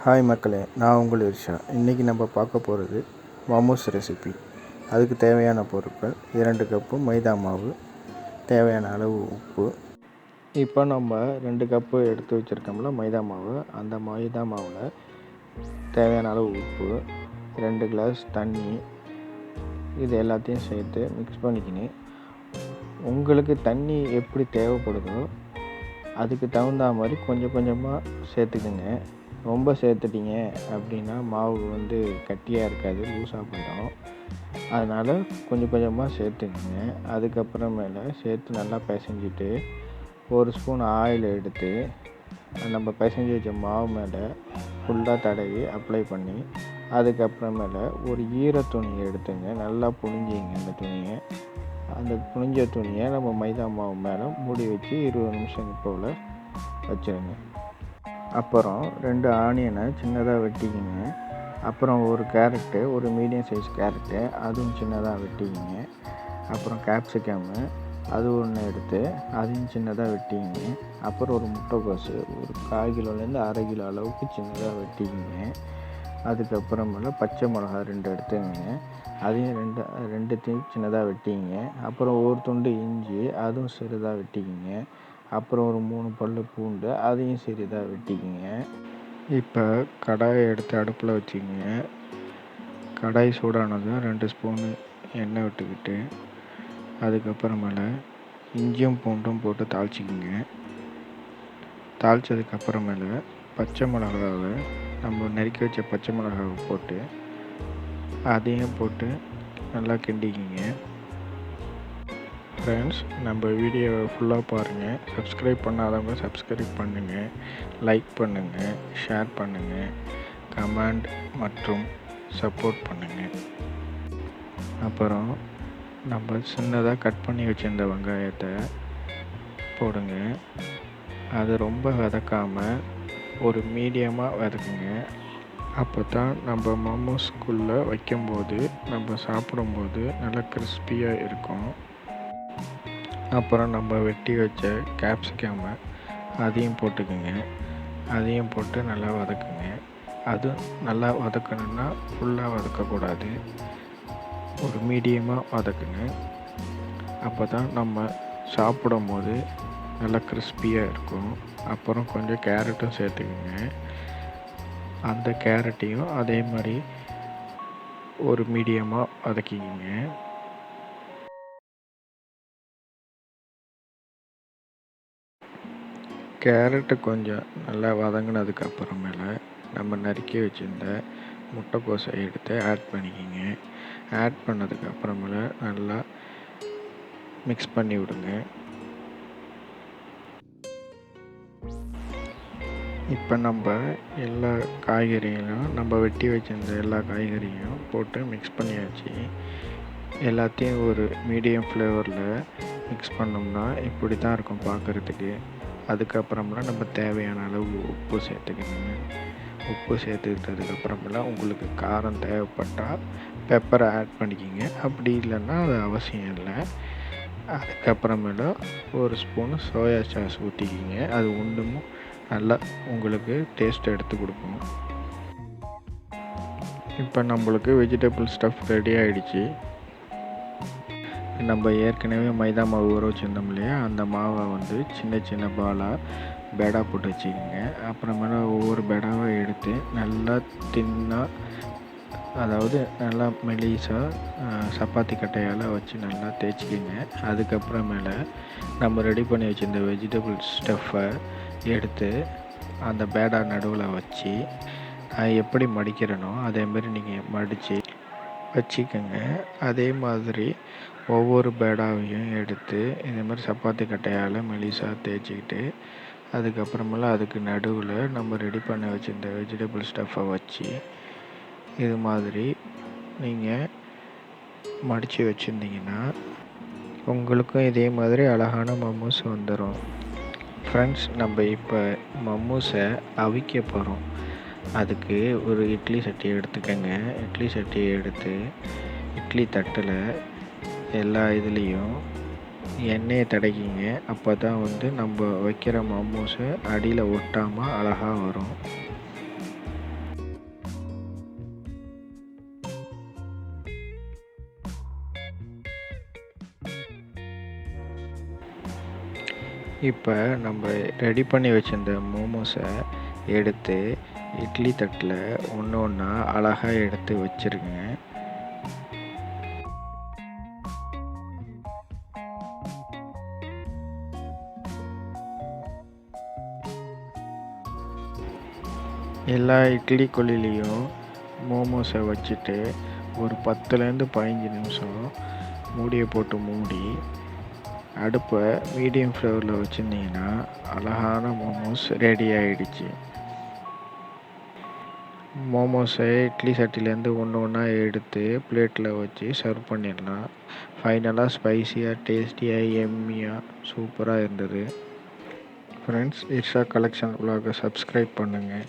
Hi மக்களே, நான் உங்கள் eirsha. இன்றைக்கி நம்ம பார்க்க போகிறது மோமோஸ் ரெசிபி. அதுக்கு தேவையான பொருட்கள் 2 கப்பு மைதா மாவு, தேவையான அளவு உப்பு. இப்போ நம்ம 2 கப்பு எடுத்து வச்சுருக்கோம்ல மைதா மாவு, அந்த மைதா மாவில் தேவையான அளவு உப்பு, 2 கிளாஸ் தண்ணி, இது எல்லாத்தையும் சேர்த்து மிக்ஸ் பண்ணிக்கின்னு உங்களுக்கு தண்ணி எப்படி தேவைப்படுதோ அதுக்கு தகுந்த மாதிரி கொஞ்சம் கொஞ்சமாக சேர்த்துக்குங்க. ரொம்ப சேர்த்துட்டிங்க அப்படின்னா மாவு கட்டியாக இருக்காது, லூஸாக போயிடும். அதனால் கொஞ்சம் கொஞ்சமாக சேர்த்துக்குங்க. அதுக்கப்புறமேல சேர்த்து நல்லா பிசைஞ்சிட்டு 1 ஸ்பூன் ஆயில் எடுத்து நம்ம பிசைஞ்சி வச்ச மாவு மேலே ஃபுல்லாக தடவி அப்ளை பண்ணி, அதுக்கப்புறமேல ஒரு ஈர துணியை எடுத்துங்க, நல்லா புழிஞ்சிங்க. அந்த புழிஞ்ச துணியை நம்ம மைதா மாவு மேலே மூடி வச்சு 20 நிமிஷம் போல் வச்சுருங்க. அப்புறம் 2 ஆனியனை சின்னதாக வெட்டிக்கிங்க. அப்புறம் ஒரு கேரட்டு, ஒரு மீடியம் சைஸ் கேரட்டு, அதுவும் சின்னதாக வெட்டிக்கிங்க. அப்புறம் கேப்சிகம்மு, அது ஒன்று எடுத்து அதையும் சின்னதாக வெட்டிக்கிங்க. அப்புறம் ஒரு முட்டைக்கோசு, ஒரு 1/4 கிலோலேருந்து 1/2 கிலோ அளவுக்கு சின்னதாக வெட்டிக்கிங்க. அதுக்கப்புறமேல பச்சை மிளகா 2 எடுத்துங்க, அதையும் ரெண்டுத்தையும் சின்னதாக வெட்டிக்கிங்க. அப்புறம் ஒரு துண்டு இஞ்சி, அதுவும் சிறிதாக வெட்டிக்கிங்க. அப்புறம் ஒரு 3 பல் பூண்டு, அதையும் சிறிதாக வெட்டிக்கிங்க. இப்போ கடாயை எடுத்து அடுப்பில் வச்சுக்கிங்க. கடாய் சூடானதும் 2 ஸ்பூனு எண்ணெய் விட்டுக்கிட்டு, அதுக்கப்புறமேல இஞ்சியும் பூண்டும் போட்டு தாளிச்சிக்கிங்க. தாளித்ததுக்கப்புறமேல பச்சை மிளகாவை, நம்ம நறுக்கி வச்ச பச்சை மிளகாவை போட்டு அதையும் போட்டு நல்லா கிண்டிக்கிங்க. ஃப்ரெண்ட்ஸ், நம்ம வீடியோவை ஃபுல்லாக பாருங்கள். சப்ஸ்கிரைப் பண்ணாதவங்க சப்ஸ்கிரைப் பண்ணுங்கள், லைக் பண்ணுங்கள், ஷேர் பண்ணுங்கள், கமெண்ட் மற்றும் சப்போர்ட் பண்ணுங்கள். அப்புறம் நம்ம சின்னதாக கட் பண்ணி வச்சுருந்த வெங்காயத்தை போடுங்க. அது ரொம்ப வதக்காமல் ஒரு மீடியமாக வதக்குங்க. அப்போ தான் நம்ம மோமோஸ்குள்ளே வைக்கும்போது, நம்ம சாப்பிடும்போது நல்லா கிறிஸ்பியாக இருக்கும். அப்புறம் நம்ம வெட்டி வச்ச கேப்சிகம்மை அதையும் போட்டுக்குங்க. அதையும் போட்டு நல்லா வதக்குங்க. அது நல்லா வதக்கணுன்னா ஃபுல்லாக வதக்கக்கூடாது, ஒரு மீடியமாக வதக்குங்க. அப்போ தான் நம்ம சாப்பிடும்போது நல்லா கிறிஸ்பியாக இருக்கும். அப்புறம் கொஞ்சம் கேரட்டும் சேர்த்துக்குங்க. அந்த கேரட்டையும் அதே மாதிரி ஒரு மீடியமாக வதக்கிக்கிங்க. கேரட்டு கொஞ்சம் நல்லா வதங்கினதுக்கப்புறமேல நம்ம நறுக்கி வச்சுருந்த முட்டைக்கோஸை எடுத்து ஆட் பண்ணிக்கிங்க. ஆட் பண்ணதுக்கப்புறமேல நல்லா மிக்ஸ் பண்ணி விடுங்க. இப்போ நம்ம எல்லா காய்கறிகளும், நம்ம வெட்டி வச்சுருந்த எல்லா காய்கறியும் போட்டு மிக்ஸ் பண்ணியாச்சு. எல்லாத்தையும் ஒரு மீடியம் ஃப்ளேவரில் மிக்ஸ் பண்ணோம்னா இப்படி தான் இருக்கும் பார்க்குறதுக்கு. அதுக்கப்புறமெல்லாம் நம்ம தேவையான அளவு உப்பு சேர்த்துக்கணுங்க. உப்பு சேர்த்துக்கிட்டதுக்கப்புறமெல்லாம் உங்களுக்கு காரம் தேவைப்பட்டால் பெப்பரை ஆட் பண்ணிக்கிங்க. அப்படி இல்லைன்னா அது அவசியம் இல்லை. அதுக்கப்புறமேல 1 ஸ்பூனு சோயா சாஸ் ஊற்றிக்கிங்க. அது ஒன்றும் நல்லா உங்களுக்கு டேஸ்ட் எடுத்து கொடுக்கும். இப்போ நம்மளுக்கு வெஜிடபிள் ஸ்டஃப் ரெடி ஆகிடுச்சு. நம்ம ஏற்கனவே மைதா மாவு ஊற வச்சுருந்தோம் இல்லையா, அந்த மாவை சின்ன சின்ன பாலாக பேடா போட்டு வச்சுக்கோங்க. அப்புறமேல ஒவ்வொரு பேடாவை எடுத்து நல்லா தின்னாக, அதாவது நல்லா மெலிசாக சப்பாத்தி கட்டையால் வச்சு நல்லா தேய்ச்சிக்கிங்க. அதுக்கப்புறமேல நம்ம ரெடி பண்ணி வச்சுருந்த வெஜிடபிள் ஸ்டஃப்பை எடுத்து அந்த பேடா நடுவில் வச்சு, நான் எப்படி மடிக்கிறேனோ அதேமாரி நீங்கள் மடித்து வச்சுக்கோங்க. அதே மாதிரி ஒவ்வொரு பேடாவையும் எடுத்து இந்த மாதிரி சப்பாத்தி கட்டையால் மெலிசாக தேய்ச்சிக்கிட்டு, அதுக்கப்புறமேல அதுக்கு நடுவில் நம்ம ரெடி பண்ணி வச்சுருந்த வெஜிடபிள் ஸ்டஃப்பை வச்சு இது மாதிரி நீங்கள் மடித்து வச்சுருந்தீங்கன்னா உங்களுக்கும் இதே மாதிரி அழகான மோமோஸ் வந்துடும். ஃப்ரெண்ட்ஸ், நம்ம இப்போ மோமோஸை அவிக்க போகிறோம். அதுக்கு ஒரு இட்லி சட்டி எடுத்துக்கோங்க. இட்லி சட்டியை எடுத்து இட்லி தட்டில் எல்லா இதுலேயும் எண்ணெயை தடவிங்க. அப்போ தான் நம்ம வைக்கிற மோமோஸை அடியில் ஒட்டாமல் அழகாக வரும். இப்போ நம்ம ரெடி பண்ணி வச்சிருந்த மோமோஸை எடுத்து இட்லி தட்டில் ஒன்று ஒன்றா அழகாக எடுத்து வச்சுருங்க. எல்லா இட்லி குழிலையும் மோமோஸை வச்சுட்டு ஒரு 10லேருந்து 15 நிமிஷம் மூடியை போட்டு மூடி அடுப்பை மீடியம் ஃப்ளேவரில் வச்சுருந்தீங்கன்னா அழகான மோமோஸ் ரெடி ஆகிடுச்சு. மோமோஸை இட்லி சட்டிலேருந்து ஒன்று ஒன்றா எடுத்து பிளேட்டில் வச்சு சர்வ் பண்ணிடலாம். ஃபைனலாக ஸ்பைஸியாக, டேஸ்டியாக, எம்மியாக, சூப்பராக இருந்தது. ஃப்ரெண்ட்ஸ், எர்ஷா கலெக்ஷன் vlog சப்ஸ்கிரைப் பண்ணுங்கள்.